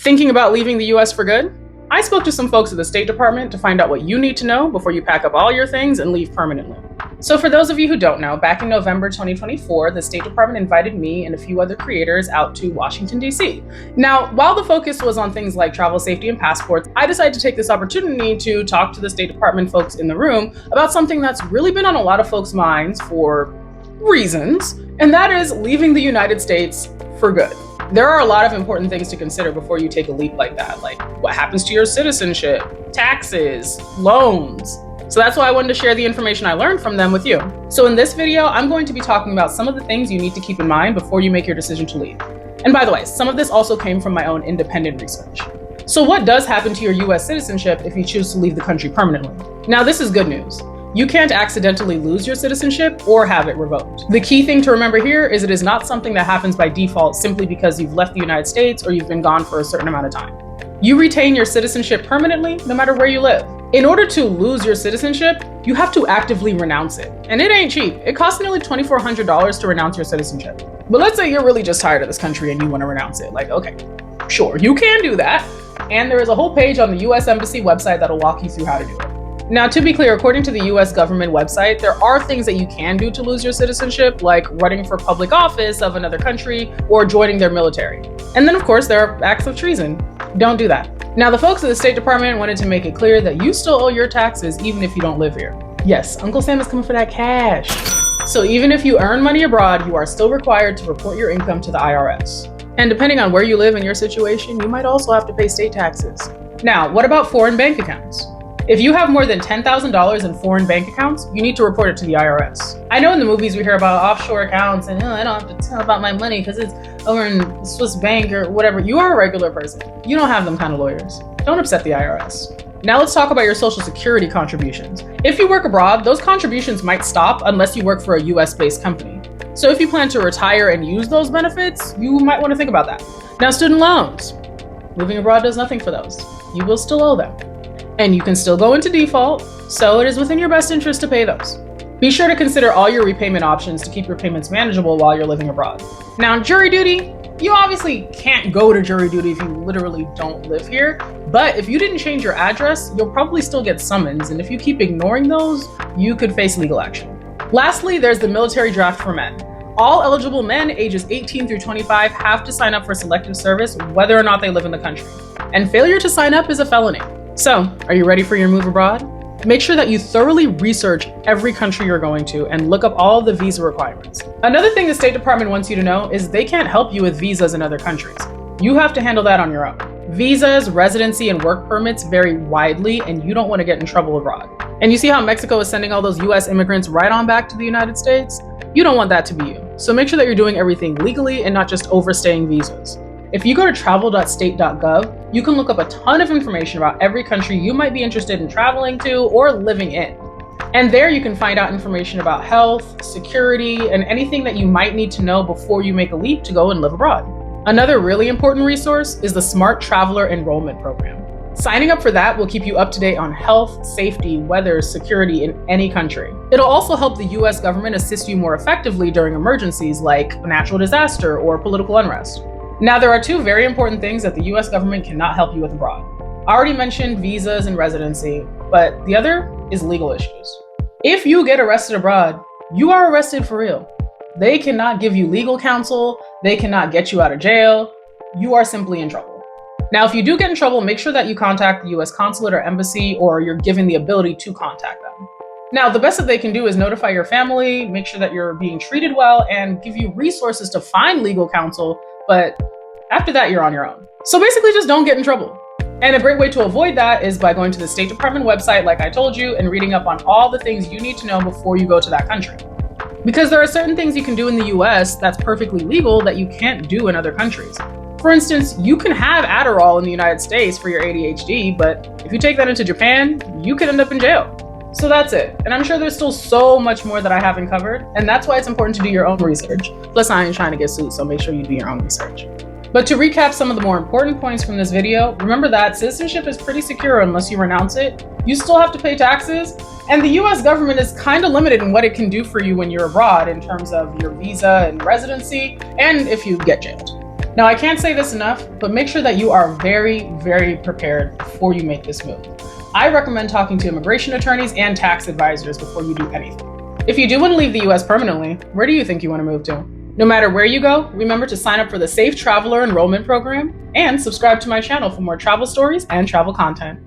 Thinking about leaving the US for good? I spoke to some folks at the State Department to find out what you need to know before you pack up all your things and leave permanently. So for those of you who don't know, back in November 2024, the State Department invited me and a few other creators out to Washington, D.C. Now, while the focus was on things like travel safety and passports, I decided to take this opportunity to talk to the State Department folks in the room about something that's really been on a lot of folks' minds for reasons, and that is leaving the United States for good. There are a lot of important things to consider before you take a leap like that, like what happens to your citizenship, taxes, loans. So that's why I wanted to share the information I learned from them with you. So in this video, I'm going to be talking about some of the things you need to keep in mind before you make your decision to leave. And by the way, some of this also came from my own independent research. So what does happen to your US citizenship if you choose to leave the country permanently? Now, this is good news. You can't accidentally lose your citizenship or have it revoked. The key thing to remember here is it is not something that happens by default simply because you've left the United States or you've been gone for a certain amount of time. You retain your citizenship permanently no matter where you live. In order to lose your citizenship, you have to actively renounce it. And it ain't cheap. It costs nearly $2,400 to renounce your citizenship. But let's say you're really just tired of this country and you want to renounce it. Like, okay, sure, you can do that. And there is a whole page on the US Embassy website that'll walk you through how to do it. Now, to be clear, according to the US government website, there are things that you can do to lose your citizenship, like running for public office of another country or joining their military. And then, of course, there are acts of treason. Don't do that. Now, the folks at the State Department wanted to make it clear that you still owe your taxes even if you don't live here. Yes, Uncle Sam is coming for that cash. So even if you earn money abroad, you are still required to report your income to the IRS. And depending on where you live in your situation, you might also have to pay state taxes. Now, what about foreign bank accounts? If you have more than $10,000 in foreign bank accounts, you need to report it to the IRS. I know in the movies we hear about offshore accounts and I don't have to tell about my money because it's over in Swiss bank or whatever. You are a regular person. You don't have them kind of lawyers. Don't upset the IRS. Now let's talk about your Social Security contributions. If you work abroad, those contributions might stop unless you work for a US-based company. So if you plan to retire and use those benefits, you might want to think about that. Now, student loans. Living abroad does nothing for those. You will still owe them. And you can still go into default, so it is within your best interest to pay those. Be sure to consider all your repayment options to keep your payments manageable while you're living abroad. Now, jury duty, you obviously can't go to jury duty if you literally don't live here, but if you didn't change your address, you'll probably still get summons, and if you keep ignoring those, you could face legal action. Lastly, there's the military draft for men. All eligible men ages 18 through 25 have to sign up for selective service whether or not they live in the country. And failure to sign up is a felony. So, are you ready for your move abroad? Make sure that you thoroughly research every country you're going to and look up all the visa requirements. Another thing the State Department wants you to know is they can't help you with visas in other countries. You have to handle that on your own. Visas, residency, and work permits vary widely, and you don't want to get in trouble abroad. And you see how Mexico is sending all those US immigrants right on back to the United States? You don't want that to be you. So make sure that you're doing everything legally and not just overstaying visas. If you go to travel.state.gov, you can look up a ton of information about every country you might be interested in traveling to or living in. And there you can find out information about health, security, and anything that you might need to know before you make a leap to go and live abroad. Another really important resource is the Smart Traveler Enrollment Program. Signing up for that will keep you up to date on health, safety, weather, security in any country. It'll also help the US government assist you more effectively during emergencies like a natural disaster or political unrest. Now, there are two very important things that the US government cannot help you with abroad. I already mentioned visas and residency, but the other is legal issues. If you get arrested abroad, you are arrested for real. They cannot give you legal counsel, they cannot get you out of jail, you are simply in trouble. Now, if you do get in trouble, make sure that you contact the US consulate or embassy, or you're given the ability to contact them. Now, the best that they can do is notify your family, make sure that you're being treated well, and give you resources to find legal counsel, but after that, you're on your own. So basically, just don't get in trouble. And a great way to avoid that is by going to the State Department website, like I told you, and reading up on all the things you need to know before you go to that country. Because there are certain things you can do in the US that's perfectly legal that you can't do in other countries. For instance, you can have Adderall in the United States for your ADHD, but if you take that into Japan, you could end up in jail. So that's it. And I'm sure there's still so much more that I haven't covered, and that's why it's important to do your own research. Plus, I ain't trying to get sued, so make sure you do your own research. But to recap some of the more important points from this video, remember that citizenship is pretty secure unless you renounce it. You still have to pay taxes, and the US government is kind of limited in what it can do for you when you're abroad in terms of your visa and residency, and if you get jailed. Now, I can't say this enough, but make sure that you are very, very prepared before you make this move. I recommend talking to immigration attorneys and tax advisors before you do anything. If you do want to leave the US permanently, where do you think you want to move to? No matter where you go, remember to sign up for the Safe Traveler Enrollment Program and subscribe to my channel for more travel stories and travel content.